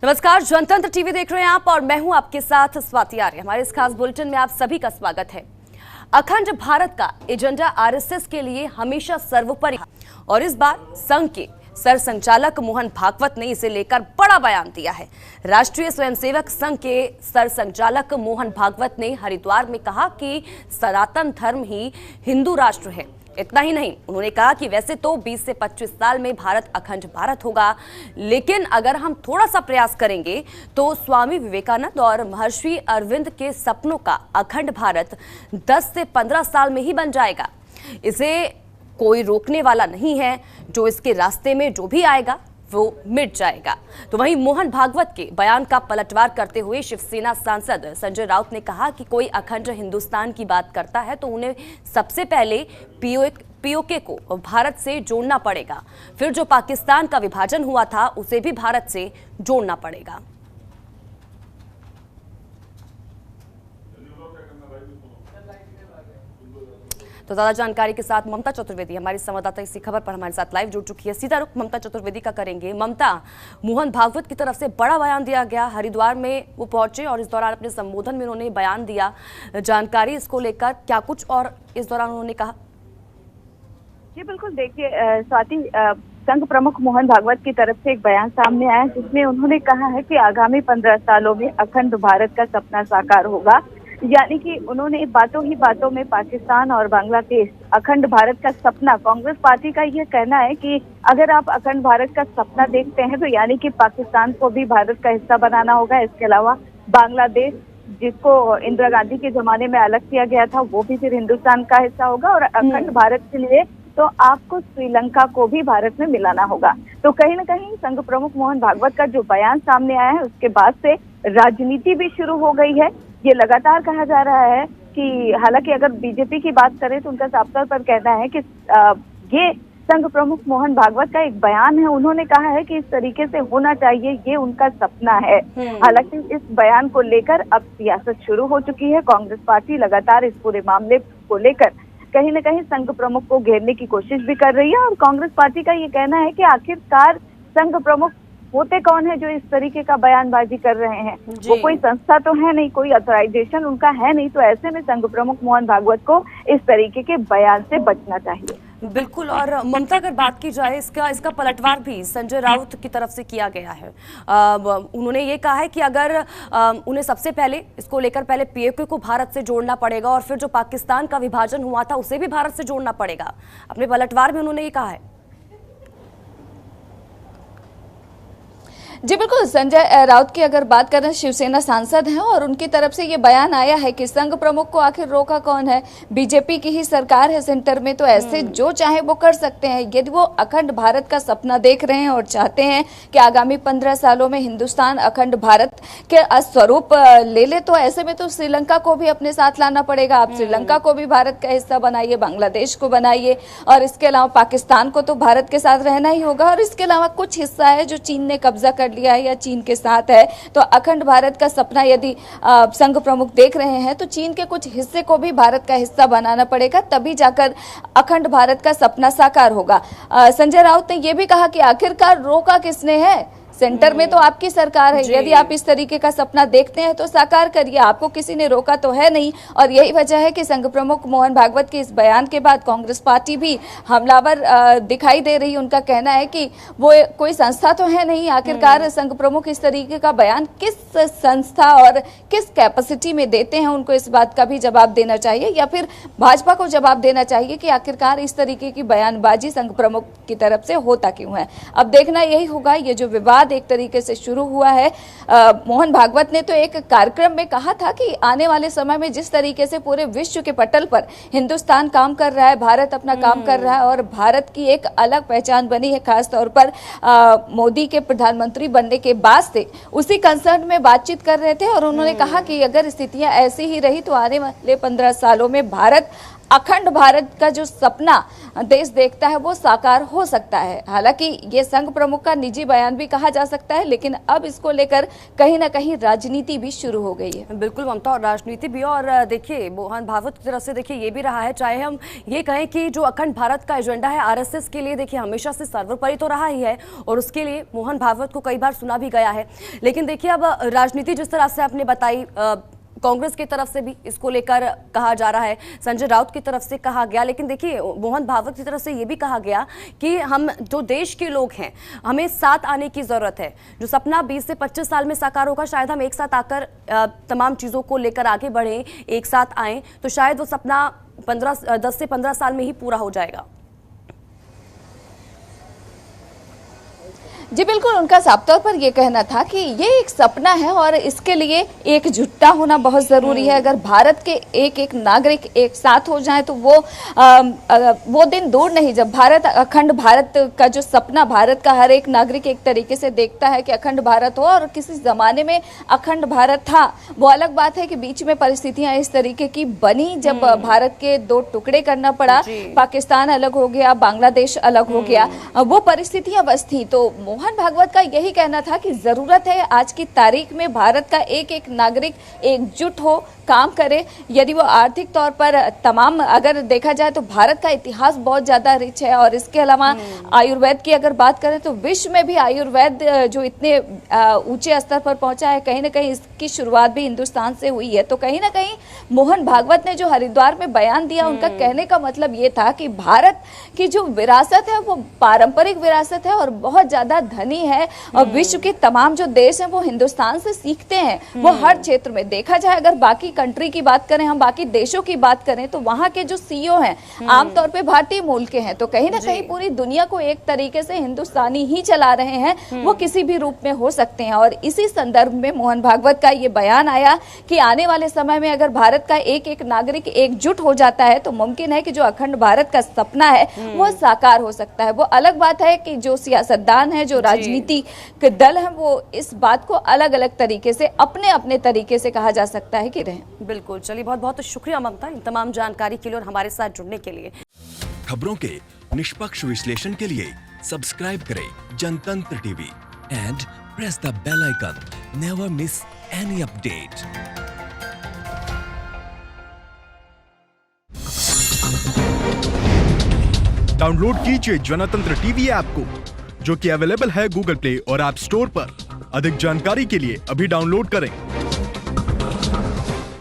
नमस्कार, जनतंत्र टीवी देख रहे हैं आप और मैं हूं आपके साथ स्वाति आर्य। हमारे इस खास बुलेटिन में आप सभी का स्वागत है। अखंड भारत का एजेंडा आरएसएस के लिए हमेशा सर्वोपरि और इस बार संघ के सरसंघचालक मोहन भागवत ने इसे लेकर बड़ा बयान दिया है। राष्ट्रीय स्वयंसेवक संघ के सरसंघचालक मोहन भागवत ने हरिद्वार में कहा कि सनातन धर्म ही हिंदू राष्ट्र है। इतना ही नहीं, उन्होंने कहा कि वैसे तो 20 से 25 साल में भारत अखंड भारत होगा, लेकिन अगर हम थोड़ा सा प्रयास करेंगे तो स्वामी विवेकानंद और महर्षि अरविंद के सपनों का अखंड भारत 10 से 15 साल में ही बन जाएगा। इसे कोई रोकने वाला नहीं है। जो इसके रास्ते में जो भी आएगा वो मिट जाएगा। तो वहीं मोहन भागवत के बयान का पलटवार करते हुए शिवसेना सांसद संजय राउत ने कहा कि कोई अखंड हिंदुस्तान की बात करता है तो उन्हें सबसे पहले पीओके को भारत से जोड़ना पड़ेगा, फिर जो पाकिस्तान का विभाजन हुआ था उसे भी भारत से जोड़ना पड़ेगा। तो ज्यादा जानकारी के साथ ममता चतुर्वेदी हमारी संवाददाता इसी खबर पर हमारे साथ लाइव जुड़ चुकी है। सीधा रुख ममता चतुर्वेदी का करेंगे। ममता, मोहन भागवत की तरफ से बड़ा बयान दिया गया, हरिद्वार में वो पहुंचे और इस दौरान अपने संबोधन में उन्होंने बयान दिया। जानकारी इसको लेकर क्या कुछ और इस दौरान उन्होंने कहा? जी बिल्कुल, देखिए स्वाति, संघ प्रमुख मोहन भागवत की तरफ से एक बयान सामने आया जिसमें उन्होंने कहा है कि आगामी 15 सालों में अखंड भारत का सपना साकार होगा। यानी कि उन्होंने बातों ही बातों में पाकिस्तान और बांग्लादेश अखंड भारत का सपना, कांग्रेस पार्टी का यह कहना है कि अगर आप अखंड भारत का सपना देखते हैं तो यानी कि पाकिस्तान को भी भारत का हिस्सा बनाना होगा। इसके अलावा बांग्लादेश, जिसको इंदिरा गांधी के जमाने में अलग किया गया था, वो भी फिर हिंदुस्तान का हिस्सा होगा। और अखंड भारत के लिए तो आपको श्रीलंका को भी भारत में मिलाना होगा। तो कहीं ना कहीं संघ प्रमुख मोहन भागवत का जो बयान सामने आया है उसके बाद से राजनीति भी शुरू हो गई है। ये लगातार कहा जा रहा है कि हालांकि अगर बीजेपी की बात करें तो उनका साफ तौर पर कहना है कि ये संघ प्रमुख मोहन भागवत का एक बयान है। उन्होंने कहा है कि इस तरीके से होना चाहिए, ये उनका सपना है। हालांकि इस बयान को लेकर अब सियासत शुरू हो चुकी है। कांग्रेस पार्टी लगातार इस पूरे मामले को लेकर कहीं न कहीं संघ प्रमुख को घेरने की कोशिश भी कर रही है। और कांग्रेस पार्टी का ये कहना है कि आखिरकार संघ प्रमुख होते कौन है जो इस तरीके का बयानबाजी कर रहे हैं? वो कोई संस्था तो है नहीं, कोई ऑथराइजेशन उनका है नहीं। तो ऐसे में संघ प्रमुख मोहन भागवत को इस तरीके के बयान से बचना चाहिए। बिल्कुल। और ममता, अगर बात की जाए इसका पलटवार भी संजय राउत की तरफ से किया गया है। उन्होंने ये कहा है कि अगर उन्हें सबसे पहले इसको लेकर पहले पीओके को भारत से जोड़ना पड़ेगा और फिर जो पाकिस्तान का विभाजन हुआ था उसे भी भारत से जोड़ना पड़ेगा। अपने पलटवार में उन्होंने ये कहा है। जी बिल्कुल, संजय राउत की अगर बात करें, शिवसेना सांसद हैं और उनकी तरफ से ये बयान आया है कि संघ प्रमुख को आखिर रोका कौन है? बीजेपी की ही सरकार है सेंटर में, तो ऐसे जो चाहे वो कर सकते हैं। यदि वो अखंड भारत का सपना देख रहे हैं और चाहते हैं कि आगामी 15 सालों में हिंदुस्तान अखंड भारत के स्वरूप ले ले, तो ऐसे में तो श्रीलंका को भी अपने साथ लाना पड़ेगा। आप श्रीलंका को भी भारत का हिस्सा बनाइए, बांग्लादेश को बनाइए, और इसके अलावा पाकिस्तान को तो भारत के साथ रहना ही होगा। और इसके अलावा कुछ हिस्सा है जो चीन ने कब्जा कर लिया है या चीन के साथ है। तो अखंड भारत का सपना यदि संघ प्रमुख देख रहे हैं तो चीन के कुछ हिस्से को भी भारत का हिस्सा बनाना पड़ेगा, तभी जाकर अखंड भारत का सपना साकार होगा। संजय राउत ने यह भी कहा कि आखिरकार रोका किसने है? सेंटर में तो आपकी सरकार है। यदि आप इस तरीके का सपना देखते हैं तो साकार करिए, आपको किसी ने रोका तो है नहीं। और यही वजह है कि संघ प्रमुख मोहन भागवत के इस बयान के बाद कांग्रेस पार्टी भी हमलावर दिखाई दे रही। उनका कहना है कि वो कोई संस्था तो है नहीं, आखिरकार संघ प्रमुख इस तरीके का बयान किस संस्था और किस कैपेसिटी में देते हैं, उनको इस बात का भी जवाब देना चाहिए, या फिर भाजपा को जवाब देना चाहिए कि आखिरकार इस तरीके की बयानबाजी संघ प्रमुख की तरफ से होता क्यों है। अब देखना यही होगा। ये जो विवाद एक तरीके से शुरू हुआ है, मोहन भागवत ने तो एक कार्यक्रम में कहा था कि आने वाले समय में जिस तरीके से पूरे विश्व के पटल पर हिंदुस्तान काम कर रहा है, भारत अपना काम कर रहा है और भारत की एक अलग पहचान बनी है, खास तौर पर मोदी के प्रधानमंत्री बनने के बाद से, उसी कंसर्न में बातचीत कर रहे थे। और उन्होंने कहा कि अगर स्थितियां ऐसी ही रही तो आने वाले 15 सालों में भारत अखंड भारत का जो सपना देश देखता है वो साकार हो सकता है। हालांकि ये संघ प्रमुख का निजी बयान भी कहा जा सकता है, लेकिन अब इसको लेकर कहीं ना कहीं राजनीति भी शुरू हो गई है। बिल्कुल ममता, और राजनीति भी। और देखिए मोहन भागवत की तरफ से देखिए ये भी रहा है, चाहे हम ये कहें कि जो अखंड भारत का एजेंडा है आरएसएस के लिए देखिए हमेशा से सर्वोपरि तो रहा ही है, और उसके लिए मोहन भागवत को कई बार सुना भी गया है। लेकिन देखिए अब राजनीति जिस तरह से आपने बताई, कांग्रेस की तरफ से भी इसको लेकर कहा जा रहा है, संजय राउत की तरफ से कहा गया, लेकिन देखिए मोहन भागवत की तरफ से ये भी कहा गया कि हम जो देश के लोग हैं हमें साथ आने की ज़रूरत है। जो सपना 20 से 25 साल में साकार होगा, शायद हम एक साथ आकर तमाम चीज़ों को लेकर आगे बढ़ें, एक साथ आएँ, तो शायद वो सपना 10 से 15 साल में ही पूरा हो जाएगा। जी बिल्कुल, उनका साफ तौर पर यह कहना था कि ये एक सपना है और इसके लिए एकजुटता होना बहुत जरूरी है। अगर भारत के एक एक नागरिक एक साथ हो जाए तो वो दिन दूर नहीं जब भारत, अखंड भारत का जो सपना, भारत का हर एक नागरिक एक तरीके से देखता है कि अखंड भारत हो, और किसी जमाने में अखंड भारत था। वो अलग बात है कि बीच में परिस्थितियां इस तरीके की बनी जब भारत के दो टुकड़े करना पड़ा, पाकिस्तान अलग हो गया, बांग्लादेश अलग हो गया, वो परिस्थितियां बस थी। तो मोहन भागवत का यही कहना था कि जरूरत है आज की तारीख में भारत का एक एक नागरिक एकजुट हो, काम करे। यदि वो आर्थिक तौर पर तमाम अगर देखा जाए तो भारत का इतिहास बहुत ज्यादा रिच है, और इसके अलावा आयुर्वेद की अगर बात करें तो विश्व में भी आयुर्वेद जो इतने ऊंचे स्तर पर पहुंचा है, कहीं ना कहीं इसकी शुरुआत भी हिंदुस्तान से हुई है। तो कहीं ना कहीं मोहन भागवत ने जो हरिद्वार में बयान दिया, उनका कहने का मतलब ये था कि भारत की जो विरासत है वो पारंपरिक विरासत है और बहुत ज्यादा धनी है, और विश्व के तमाम जो देश हैं वो हिंदुस्तान से सीखते हैं। वो हर क्षेत्र में देखा जाए, अगर बाकी कंट्री की बात करें, हम बाकी देशों की बात करें, तो वहां के जो सीईओ हैं आमतौर पे भारतीय मूल के हैं। तो कहीं ना कहीं पूरी दुनिया को एक तरीके से हिंदुस्तानी ही चला रहे हैं, वो किसी भी रूप में हो सकते हैं। और इसी संदर्भ में मोहन भागवत का ये बयान आया कि आने वाले समय में अगर भारत का एक एक नागरिक एकजुट हो जाता है तो मुमकिन है कि जो अखंड भारत का सपना है वो साकार हो सकता है। वो अलग बात है कि जो सियासतदान है, जो राजनीति के दल हैं, वो इस बात को अलग अलग तरीके से अपने अपने तरीके से कहा जा सकता है कि रहें। बिल्कुल, चलिए बहुत बहुत शुक्रिया ममता इन तमाम जानकारी के लिए और हमारे साथ जुड़ने के लिए। खबरों के निष्पक्ष विश्लेषण के लिए सब्सक्राइब करें Jantantra TV and press the bell icon. Never miss any update. Download कीजिए जनतंत्र टीवी ऐप को, जो कि अवेलेबल है गूगल प्ले और ऐप स्टोर पर। अधिक जानकारी के लिए अभी डाउनलोड करें।